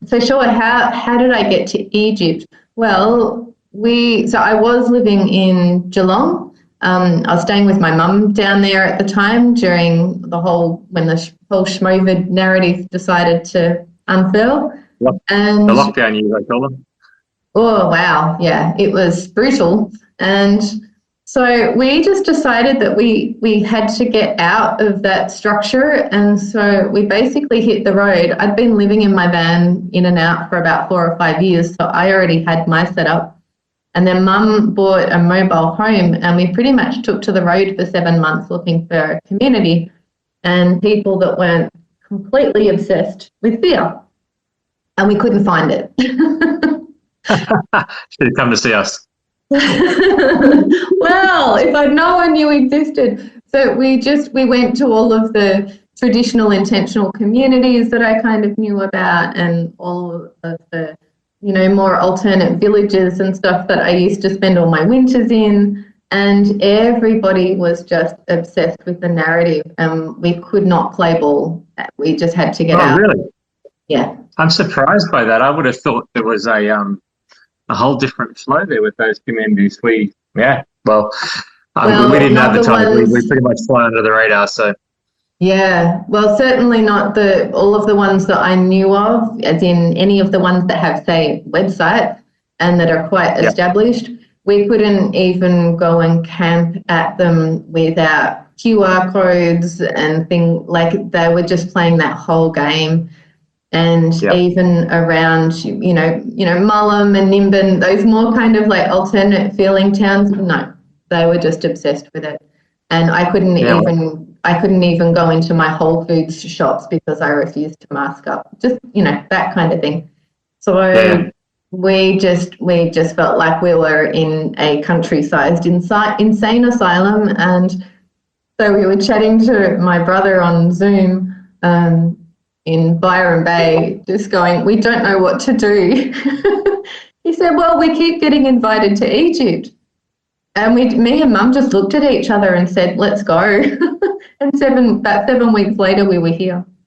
So sure, how did I get to Egypt? Well, I was living in Geelong. I was staying with my mum down there at the time during when the whole Schmovid narrative decided to unfurl. And The lockdown years, I call them. oh wow, yeah, it was brutal. And so we just decided that we had to get out of that structure, and so we basically hit the road. I'd been living in my van in and out for about 4 or 5 years, so I already had my setup. And then Mum bought a mobile home, and we pretty much took to the road for 7 months looking for a community and people that weren't completely obsessed with beer, and we couldn't find it. Should have come to see us. Well, if I'd known you existed. So we went to all of the traditional intentional communities that I kind of knew about, and all of the, more alternate villages and stuff that I used to spend all my winters in. And everybody was just obsessed with the narrative, and we could not play ball. We just had to get out. Oh, really? Yeah. I'm surprised by that. I would have thought there was a whole different flow there with those communities. We didn't advertise. We pretty much fly under the radar. So yeah, well, certainly not all of the ones that I knew of, as in any of the ones that have, say, websites and that are quite established. We couldn't even go and camp at them without QR codes and things. Like, they were just playing that whole game. And even around, Mullum and Nimbin, those more kind of like alternate feeling towns, no, they were just obsessed with it. And I couldn't even go into my Whole Foods shops because I refused to mask up. Just, that kind of thing. So we just felt like we were in a country-sized insane asylum. And so we were chatting to my brother on Zoom, in Byron Bay, just going, we don't know what to do. He said, well, we keep getting invited to Egypt. And me and Mum just looked at each other and said, let's go. And about 7 weeks later, we were here.